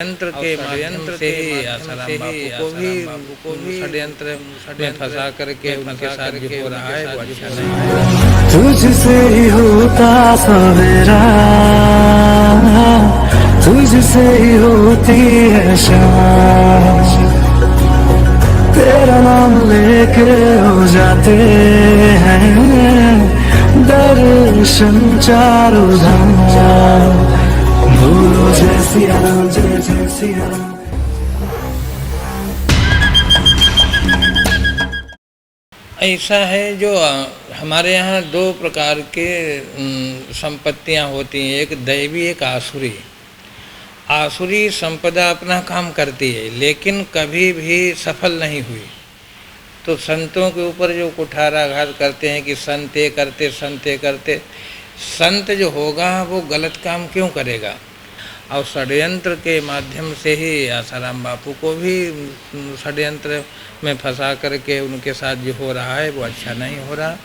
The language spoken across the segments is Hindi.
षड्यंत्र के माध्यम से ही आसाराम बापू को भी षड्यंत्र में फंसा करके उनके साथ जो हो रहा है वो अच्छा नहीं है। तुझसे ही होता सवेरा, तुझसे ही होती है शाम, तेरा नाम लेके हो जाते हैं दर्शन चारों धाम। बोलो जय सिया राम, जय जय सिया राम। ऐसा है जो हमारे यहाँ दो प्रकार के संपत्तियाँ होती हैं, एक दैवी एक आसुरी। आसुरी संपदा अपना काम करती है लेकिन कभी भी सफल नहीं हुई, तो संतों के ऊपर जो कुठाराघात करते हैं कि संत ये करते संत ये करते, संत जो होगा वो गलत काम क्यों करेगा। और षड्यंत्र के माध्यम से ही आसाराम बापू को भी षड्यंत्र में फंसा करके उनके साथ जो हो रहा है वो अच्छा नहीं हो रहा।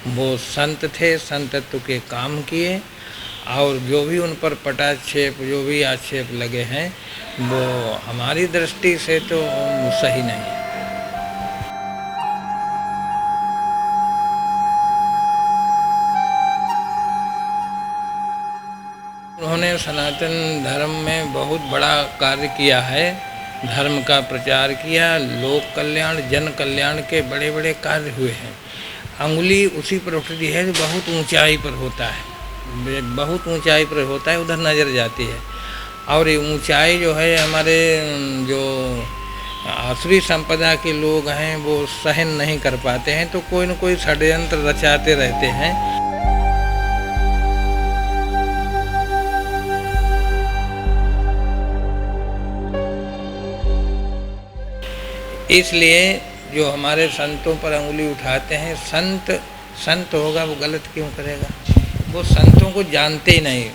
वो संत थे, संतत्व के काम किए और जो भी उन पर पटाक्षेप जो भी आक्षेप लगे हैं वो हमारी दृष्टि से तो सही नहीं है। उन्होंने सनातन धर्म में बहुत बड़ा कार्य किया है, धर्म का प्रचार किया, लोक कल्याण जन कल्याण के बड़े बड़े कार्य हुए हैं। अंगुली उसी पर उठती है जो बहुत ऊंचाई पर होता है, बहुत ऊंचाई पर होता है उधर नज़र जाती है। और ये ऊंचाई जो है हमारे जो आसुरी संपदा के लोग हैं वो सहन नहीं कर पाते हैं, तो कोई न कोई षड्यंत्र रचाते रहते हैं। इसलिए जो हमारे संतों पर अंगुली उठाते हैं, संत होगा वो गलत क्यों करेगा। वो संतों को जानते ही नहीं।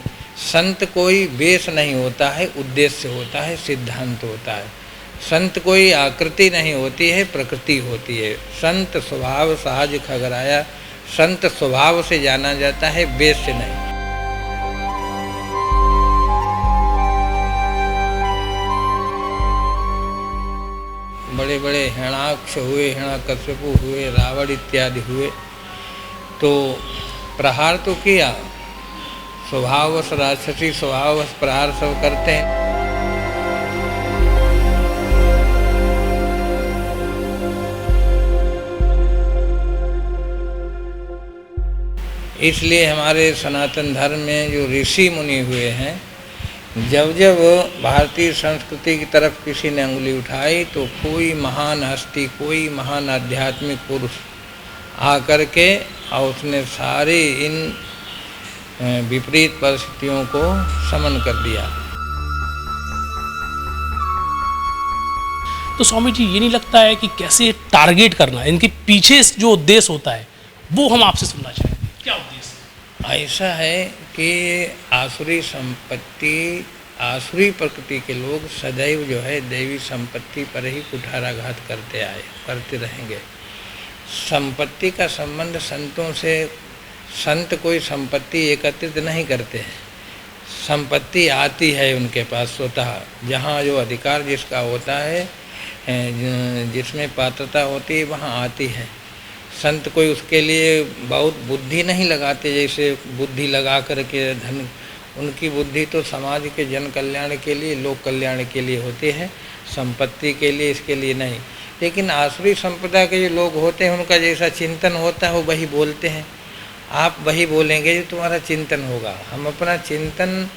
संत कोई वेश नहीं होता है, उद्देश्य होता है, सिद्धांत होता है। संत कोई आकृति नहीं होती है, प्रकृति होती है। संत स्वभाव सहज खगराया, संत स्वभाव से जाना जाता है, वेश से नहीं। बड़े बड़े हिरणाक्ष हुए, हिरण्यकश्यपु हुए, रावण इत्यादि हुए, तो प्रहार तो किया, स्वभाववश राक्षसी स्वभाववश प्रहार सब करते हैं। इसलिए हमारे सनातन धर्म में जो ऋषि मुनि हुए हैं, जब जब भारतीय संस्कृति की तरफ किसी ने अंगुली उठाई तो कोई महान हस्ती, कोई महान आध्यात्मिक पुरुष आकर के और उसने सारे इन विपरीत परिस्थितियों को शमन कर दिया। तो स्वामी जी ये नहीं लगता है कि कैसे टारगेट करना, इनके पीछे जो उद्देश्य होता है वो हम आपसे सुनना चाहेंगे, क्या उद्देश्य? ऐसा है कि आसुरी संपत्ति, आसुरी प्रकृति के लोग सदैव जो है देवी संपत्ति पर ही कुठाराघात करते आए, करते रहेंगे। संपत्ति का संबंध संतों से, संत कोई संपत्ति एकत्रित नहीं करते हैं। संपत्ति आती है उनके पास स्वतः, जहाँ जो अधिकार जिसका होता है, जिसमें पात्रता होती है वहाँ आती है। संत कोई उसके लिए बहुत बुद्धि नहीं लगाते, जैसे बुद्धि लगा करके धन, उनकी बुद्धि तो समाज के जन कल्याण के लिए, लोक कल्याण के लिए होती है, संपत्ति के लिए, इसके लिए नहीं। लेकिन आसुरी संपदा के जो लोग होते हैं उनका जैसा चिंतन होता है वो वही बोलते हैं। आप वही बोलेंगे जो तुम्हारा चिंतन होगा। हम अपना चिंतन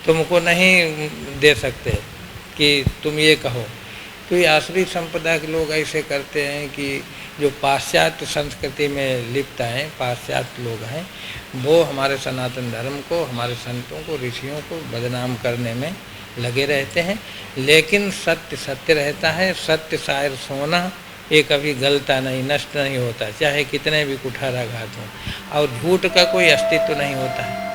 तुमको नहीं दे सकते कि तुम ये कहो। तो ये आसुरी संपदा के लोग ऐसे करते हैं कि जो पाश्चात्य संस्कृति में लिप्त हैं, पाश्चात्य लोग हैं, वो हमारे सनातन धर्म को, हमारे संतों को, ऋषियों को बदनाम करने में लगे रहते हैं। लेकिन सत्य सत्य रहता है। सत्य शायर सोना, ये कभी गलता नहीं, नष्ट नहीं होता, चाहे कितने भी कुठाराघात हों। और झूठ का कोई अस्तित्व नहीं होता है।